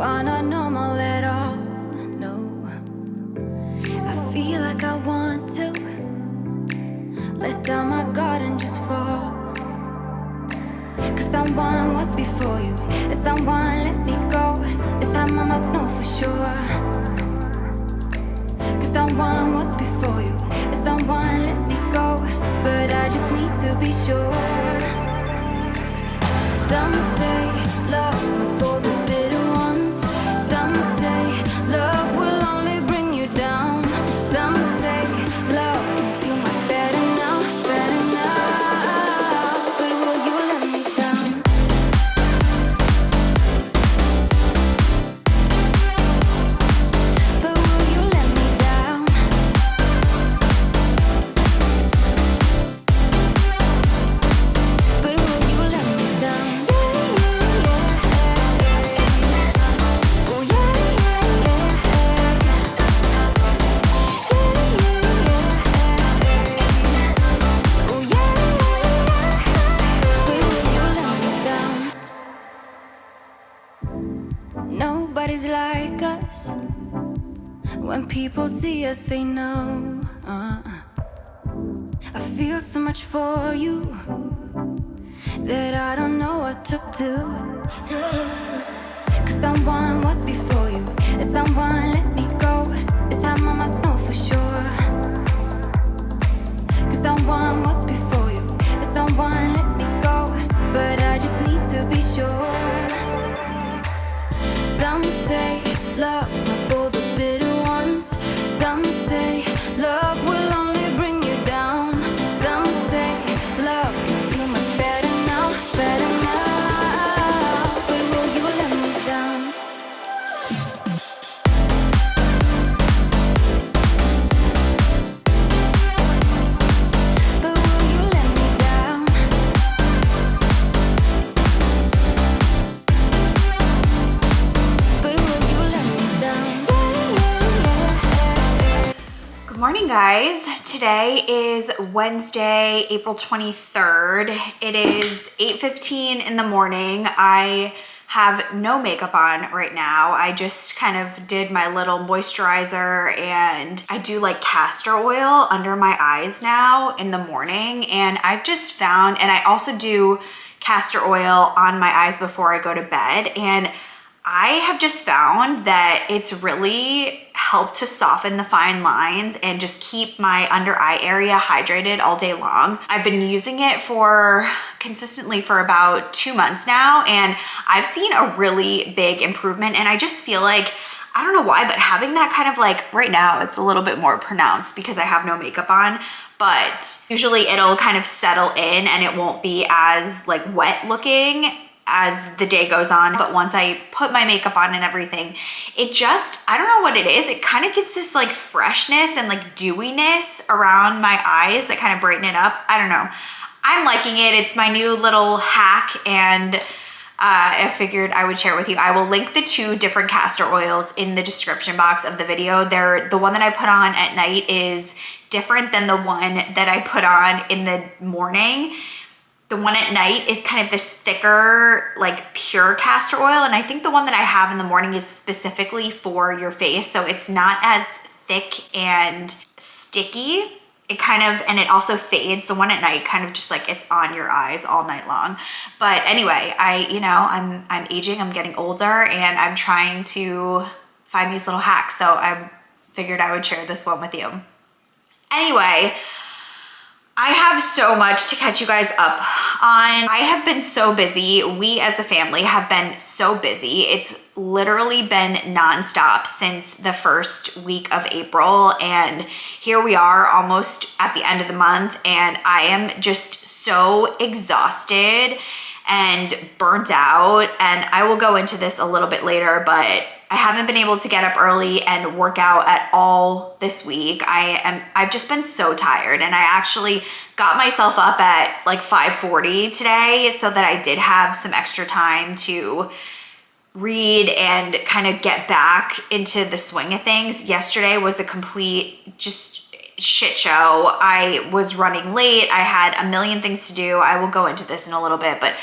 are not normal at all, no. I feel like I want to let down my guard and just fall. Cause someone was before you, and someone let me go. This time I must know for sure. Cause someone was before you, and someone let me go. But I just need to be sure. Some say love's not for the bitter ones. Some say love will only bring you down. Some say love can feel much better now, better now. But will you let me down? But will you let me down? But will you let me down? Nobody's like us. When people see us, they know. I feel so much for you that I don't know what to do. Cause someone was before you, and someone let me go. This time I must know for sure. Cause someone was before you, and someone let me go. But I just need to be sure. Some say love's not for the bitter ones. Some say love will only bring you down. Some say love can feel much better now, better now. But will you let me down? But will you let me down? But will you let me down? Good morning, guys. Today is Wednesday, April 23rd. It is 8:15 in the morning. I have no makeup on right now. I just kind of did my little moisturizer, and I do like castor oil under my eyes now in the morning. And I've just found, and I also do castor oil on my eyes before I go to bed. And I have just found that it's really helped to soften the fine lines and just keep my under eye area hydrated all day long. I've been using it consistently for about 2 months now, and I've seen a really big improvement. And I just feel like, I don't know why, but having that kind of like, right now it's a little bit more pronounced because I have no makeup on, but usually it'll kind of settle in and it won't be as like wet looking as the day goes on. But once I put my makeup on and everything, it just, I don't know what it is. It kind of gives this like freshness and like dewiness around my eyes that kind of brighten it up. I don't know. I'm liking it. It's my new little hack, and I figured I would share it with you. I will link the 2 different castor oils in the description box of the video. The one that I put on at night is different than the one that I put on in the morning. The one at night is kind of this thicker, like pure castor oil. And I think the one that I have in the morning is specifically for your face. So it's not as thick and sticky. It kind of, and it also fades. The one at night kind of just like it's on your eyes all night long. But anyway, I'm aging, I'm getting older, and I'm trying to find these little hacks. So I figured I would share this one with you. Anyway, I have so much to catch you guys up on. I have been so busy. We as a family have been so busy. It's literally been nonstop since the first week of April. And here we are almost at the end of the month. And I am just so exhausted and burnt out. And I will go into this a little bit later, but I haven't been able to get up early and work out at all this week. I've just been so tired, and I actually got myself up at like 5:40 today so that I did have some extra time to read and kind of get back into the swing of things. Yesterday was a complete just shit show. I was running late. I had a million things to do. I will go into this in a little bit, but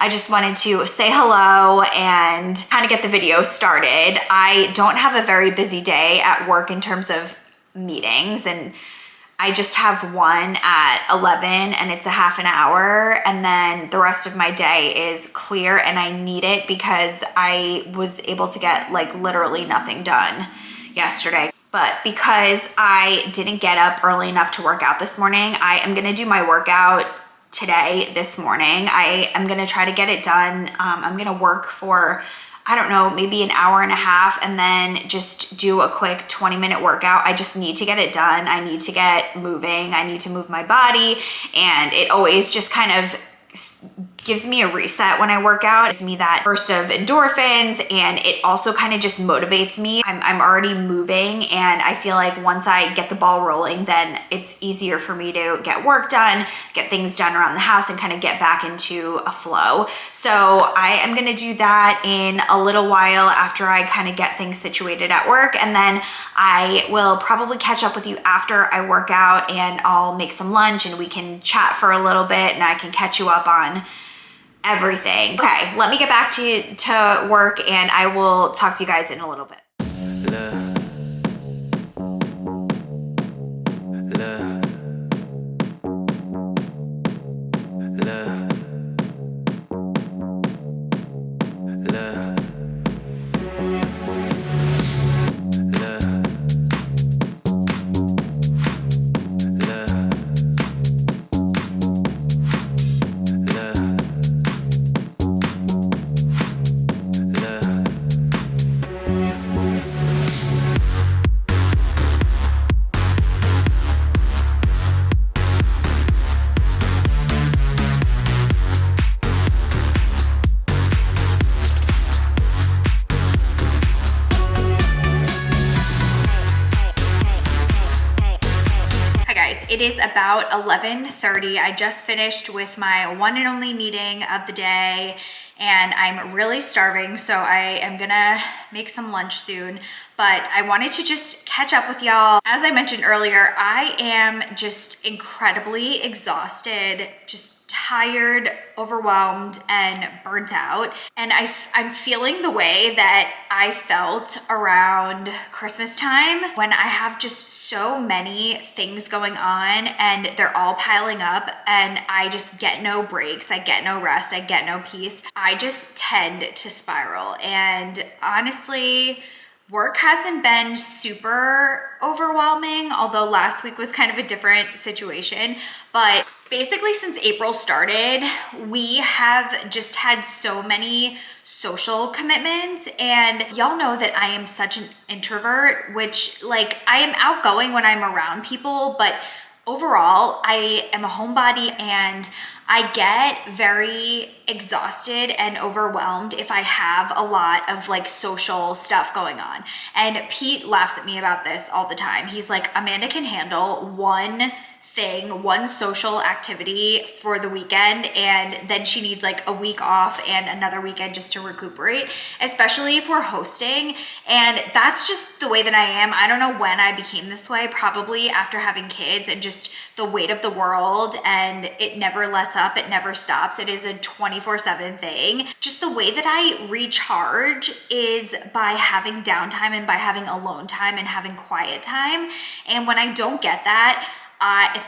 I just wanted to say hello and kind of get the video started. I don't have a very busy day at work in terms of meetings, and I just have one at 11 and it's a half an hour, and then the rest of my day is clear, and I need it because I was able to get like literally nothing done yesterday. But because I didn't get up early enough to work out this morning, I am gonna do my workout this morning. I am gonna try to get it done. I'm gonna work for, I don't know, maybe an hour and a half, and then just do a quick 20-minute workout. I just need to get it done. I need to get moving. I need to move my body, and it always just kind of gives me a reset when I work out. It gives me that burst of endorphins, and it also kind of just motivates me. I'm already moving, and I feel like once I get the ball rolling, then it's easier for me to get work done, get things done around the house, and kind of get back into a flow. So I am gonna do that in a little while after I kind of get things situated at work, and then I will probably catch up with you after I work out, and I'll make some lunch and we can chat for a little bit, and I can catch you up on everything. Okay, let me get back to work, and I will talk to you guys in a little bit. It is about 11:30. I just finished with my one and only meeting of the day, and I'm really starving, so I am gonna make some lunch soon. But I wanted to just catch up with y'all. As I mentioned earlier, I am just incredibly exhausted, just tired, overwhelmed, and burnt out. And I'm feeling the way that I felt around Christmas time, when I have just so many things going on and they're all piling up, and I just get no breaks, I get no rest, I get no peace. I just tend to spiral. And honestly, work hasn't been super overwhelming, although last week was kind of a different situation. But basically, since April started, we have just had so many social commitments, and y'all know that I am such an introvert, which, like, I am outgoing when I'm around people, but overall, I am a homebody, and I get very exhausted and overwhelmed if I have a lot of like social stuff going on. And Pete laughs at me about this all the time. He's like, Amanda can handle one social activity for the weekend, and then she needs like a week off and another weekend just to recuperate, especially if we're hosting. And that's just the way that I am. I don't know when I became this way, probably after having kids and just the weight of the world, and it never lets up, it never stops. It is a 24/7 thing. Just the way that I recharge is by having downtime and by having alone time and having quiet time. And when I don't get that,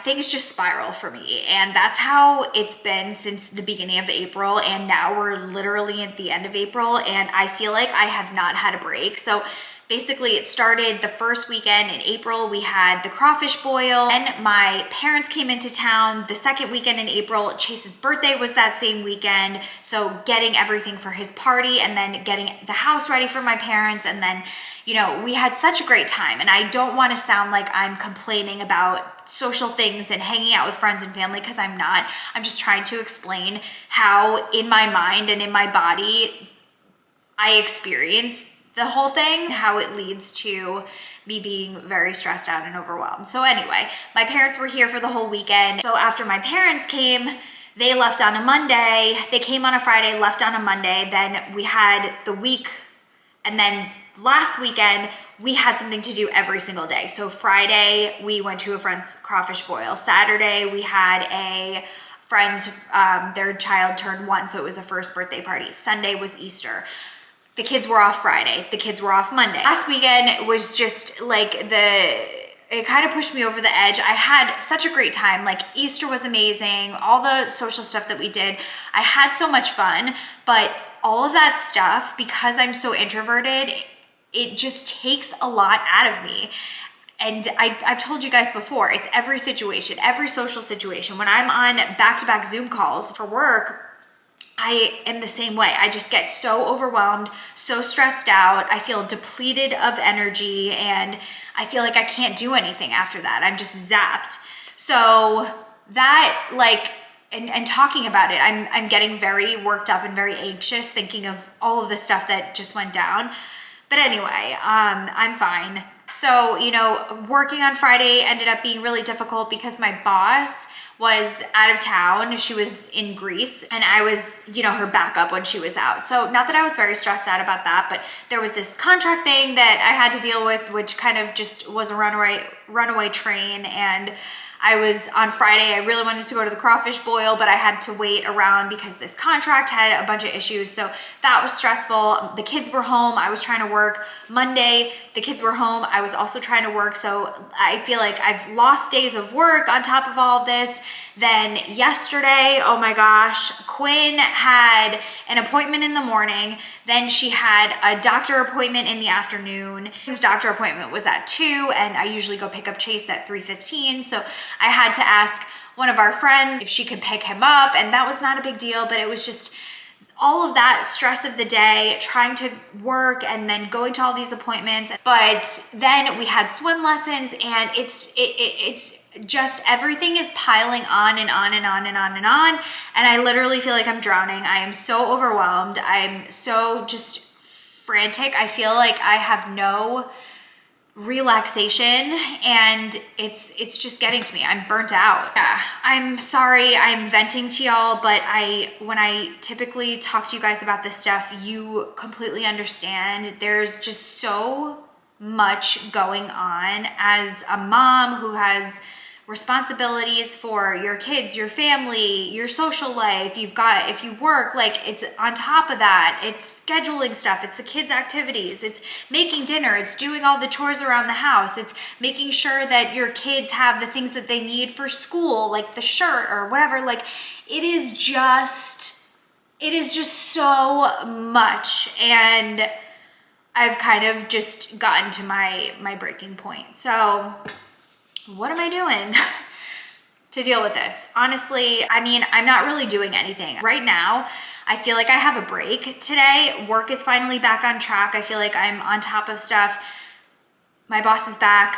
things just spiral for me. And that's how it's been since the beginning of April. And now we're literally at the end of April, and I feel like I have not had a break. So basically, it started the first weekend in April. We had the crawfish boil, and my parents came into town the second weekend in April. Chase's birthday was that same weekend, so getting everything for his party, and then getting the house ready for my parents, and then, you know, we had such a great time. And I don't want to sound like I'm complaining about social things and hanging out with friends and family, because I'm not. I'm just trying to explain how in my mind and in my body I experience the whole thing, how it leads to me being very stressed out and overwhelmed. So anyway, my parents were here for the whole weekend. So after my parents came, they left on a Monday. They came on a Friday, left on a Monday. Then we had the week, and then last weekend, we had something to do every single day. So Friday, we went to a friend's crawfish boil. Saturday, we had a friends, their child turned 1, so it was a first birthday party. Sunday was Easter. The kids were off Friday. The kids were off Monday. Last weekend was just like it kind of pushed me over the edge. I had such a great time. Like Easter was amazing. All the social stuff that we did, I had so much fun, but all of that stuff, because I'm so introverted, it just takes a lot out of me. And I've told you guys before, it's every situation, every social situation. When I'm on back-to-back Zoom calls for work, I am the same way. I just get so overwhelmed, so stressed out. I feel depleted of energy, and I feel like I can't do anything after that. I'm just zapped. So that, like, and talking about it, I'm getting very worked up and very anxious thinking of all of the stuff that just went down. But anyway, I'm fine. So, you know, working on Friday ended up being really difficult because my boss was out of town. She was in Greece, and I was, you know, her backup when she was out. So not that I was very stressed out about that, but there was this contract thing that I had to deal with, which kind of just was a runaway train. And I was on Friday, I really wanted to go to the crawfish boil, but I had to wait around because this contract had a bunch of issues. So that was stressful. The kids were home. I was trying to work. Monday, the kids were home. I was also trying to work. So I feel like I've lost days of work on top of all of this. Then yesterday, oh my gosh, Quinn had an appointment in the morning. Then she had a doctor appointment in the afternoon. His doctor appointment was at 2, and I usually go pick up Chase at 3:15. So I had to ask one of our friends if she could pick him up, and that was not a big deal, but it was just all of that stress of the day, trying to work and then going to all these appointments. But then we had swim lessons, and it's just everything is piling on and on and on and on and on. And I literally feel like I'm drowning. I am so overwhelmed. I'm so just frantic. I feel like I have no relaxation, and it's just getting to me. I'm burnt out. Yeah, I'm sorry I'm venting to y'all, but when I typically talk to you guys about this stuff, you completely understand. There's just so much going on as a mom who has responsibilities for your kids, your family, your social life. If you work, like, it's on top of that, it's scheduling stuff, it's the kids' activities, it's making dinner, it's doing all the chores around the house, it's making sure that your kids have the things that they need for school, like the shirt or whatever. Like, it is just so much, and I've kind of just gotten to my breaking point. So what am I doing to deal with this? Honestly, I mean, I'm not really doing anything. Right now, I feel like I have a break today. Work is finally back on track. I feel like I'm on top of stuff. My boss is back.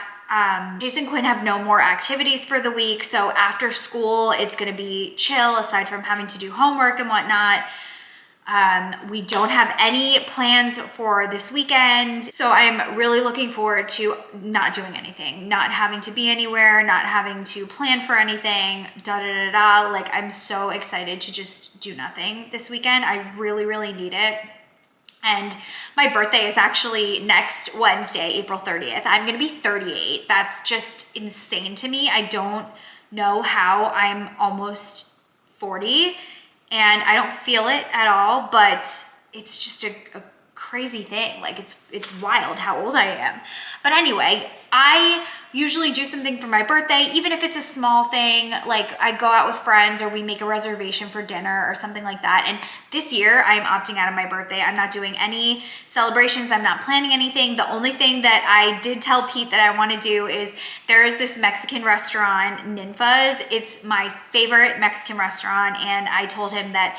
Chase and Quinn have no more activities for the week. So after school, it's gonna be chill aside from having to do homework and whatnot. We don't have any plans for this weekend. So I'm really looking forward to not doing anything, not having to be anywhere, not having to plan for anything, Like, I'm so excited to just do nothing this weekend. I really, really need it. And my birthday is actually next Wednesday, April 30th. I'm gonna be 38. That's just insane to me. I don't know how I'm almost 40. And I don't feel it at all, but it's just a crazy thing. Like, it's wild how old I am. But anyway, I usually do something for my birthday, even if it's a small thing, like I go out with friends or we make a reservation for dinner or something like that. And this year I'm opting out of my birthday. I'm not doing any celebrations. I'm not planning anything. The only thing that I did tell Pete that I want to do is there is this Mexican restaurant, Ninfa's. It's my favorite Mexican restaurant. And I told him that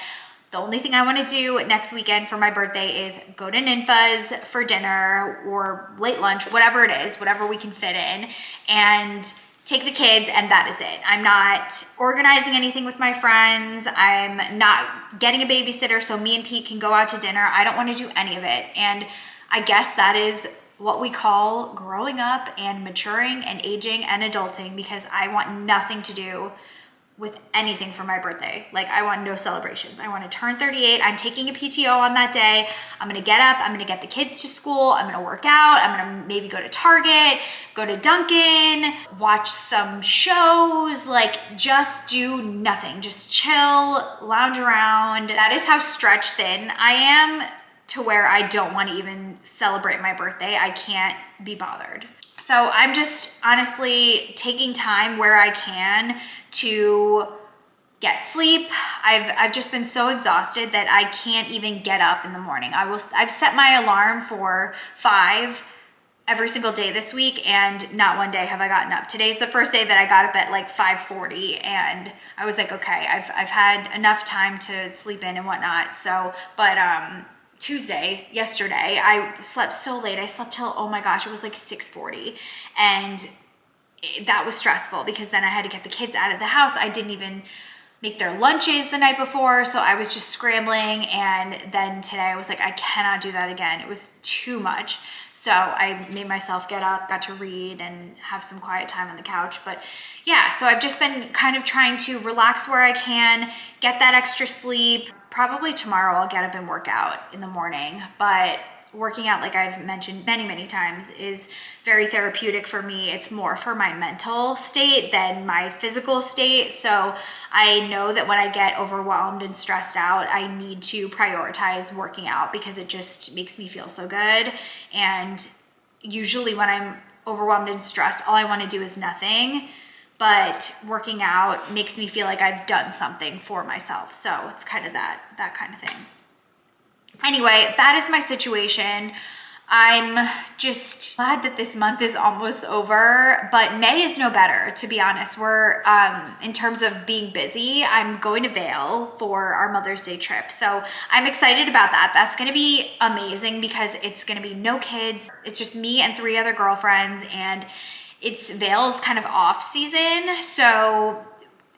the only thing I want to do next weekend for my birthday is go to Ninfa's for dinner or late lunch, whatever it is, whatever we can fit in, and take the kids, and that is it. I'm not organizing anything with my friends. I'm not getting a babysitter so me and Pete can go out to dinner. I don't want to do any of it. And I guess that is what we call growing up and maturing and aging and adulting, because I want nothing to do with anything for my birthday. Like, I want no celebrations. I want to turn 38. I'm taking a PTO on that day. I'm going to get up. I'm going to get the kids to school. I'm going to work out. I'm going to maybe go to Target, go to Dunkin', watch some shows, like just do nothing. Just chill, lounge around. That is how stretched thin I am, to where I don't want to even celebrate my birthday. I can't be bothered. So I'm just honestly taking time where I can to get sleep. I've just been so exhausted that I can't even get up in the morning. I've set my alarm for 5 every single day this week, and not one day have I gotten up. Today's the first day that I got up at like 5:40, and I was like, okay, I've had enough time to sleep in and whatnot. So, but yesterday, I slept so late. I slept till, oh my gosh, it was like 6:40. And that was stressful because then I had to get the kids out of the house. I didn't even make their lunches the night before. So I was just scrambling. And then today I was like, I cannot do that again. It was too much. So I made myself get up, got to read and have some quiet time on the couch. But yeah, so I've just been kind of trying to relax where I can, get that extra sleep. Probably tomorrow I'll get up and work out in the morning, but working out, like I've mentioned many, many times, is very therapeutic for me. It's more for my mental state than my physical state. So I know that when I get overwhelmed and stressed out, I need to prioritize working out because it just makes me feel so good. And usually when I'm overwhelmed and stressed, all I want to do is nothing. But working out makes me feel like I've done something for myself. So it's kind of that kind of thing. Anyway, that is my situation. I'm just glad that this month is almost over, but May is no better, to be honest. We're, in terms of being busy, I'm going to Vail for our Mother's Day trip. So I'm excited about that. That's going to be amazing because it's going to be no kids. It's just me and 3 other girlfriends, and it's Vail's kind of off season. So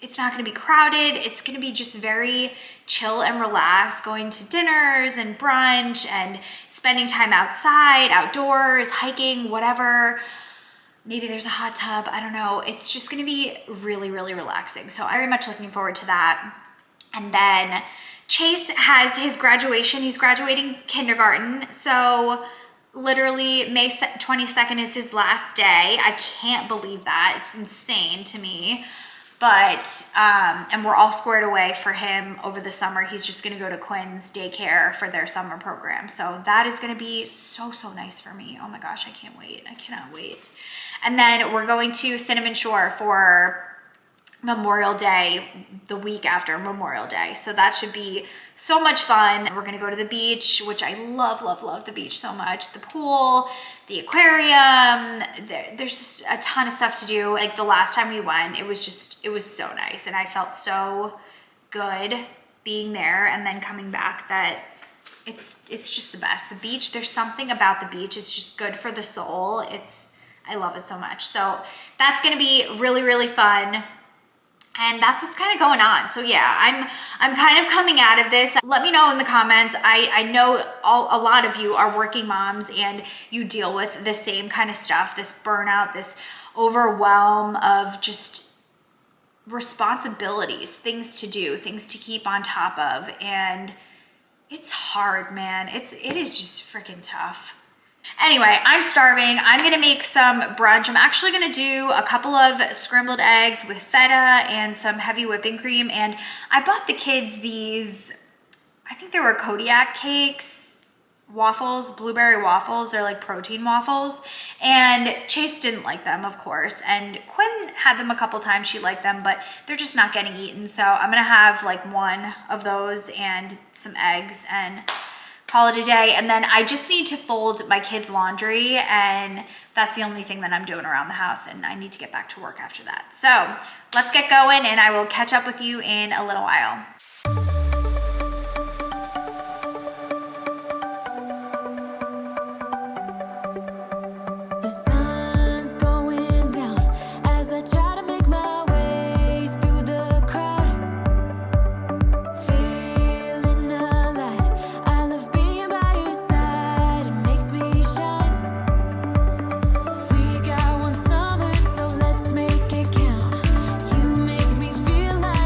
it's not going to be crowded. It's going to be just very chill and relaxed, going to dinners and brunch and spending time outside, outdoors, hiking, whatever. Maybe there's a hot tub. I don't know. It's just going to be really, really relaxing. So I'm very much looking forward to that. And then Chase has his graduation. He's graduating kindergarten. So literally May 22nd is his last day. I can't believe that. It's insane to me. But, and we're all squared away for him over the summer. He's just going to go to Quinn's daycare for their summer program. So that is going to be so, so nice for me. Oh my gosh, I can't wait. I cannot wait. And then we're going to Cinnamon Shore for Memorial Day, the week after Memorial Day. So that should be so much fun. We're going to go to the beach, which I love, love, love the beach so much. The pool, the aquarium, there's just a ton of stuff to do. Like the last time we went, it was so nice. And I felt so good being there and then coming back that it's just the best. The beach, there's something about the beach. It's just good for the soul. I love it so much. So that's going to be really, really fun. And that's what's kind of going on. So yeah, I'm kind of coming out of this. Let me know in the comments. I know a lot of you are working moms and you deal with the same kind of stuff, this burnout, this overwhelm of just responsibilities, things to do, things to keep on top of. And it's hard, man. It is just freaking tough. Anyway, I'm starving. I'm gonna make some brunch. I'm actually gonna do a couple of scrambled eggs with feta and some heavy whipping cream. And I bought the kids these, I think they were Kodiak cakes, waffles, blueberry waffles. They're like protein waffles. And Chase didn't like them, of course. And Quinn had them a couple times. She liked them, but they're just not getting eaten. So I'm gonna have like one of those and some eggs and call it a day. And then I just need to fold my kids' laundry, and that's the only thing that I'm doing around the house, and I need to get back to work after that. So let's get going, and I will catch up with you in a little while. The sun's going down as I try to make my way through the crowd. Feeling alive, I love being by your side. It makes me shine. We got one summer, so let's make it count. You make me feel like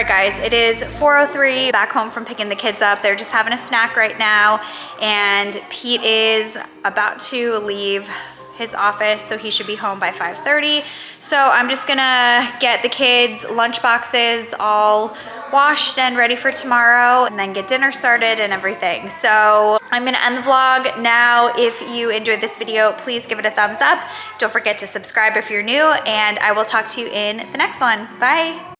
right, guys, it is 4:03, back home from picking the kids up. They're just having a snack right now, and Pete is about to leave his office, so he should be home by 5:30. So I'm just gonna get the kids' lunch boxes all washed and ready for tomorrow, and then get dinner started and everything. So I'm gonna end the vlog now. If you enjoyed this video, please give it a thumbs up. Don't forget to subscribe if you're new, and I will talk to you in the next one. Bye.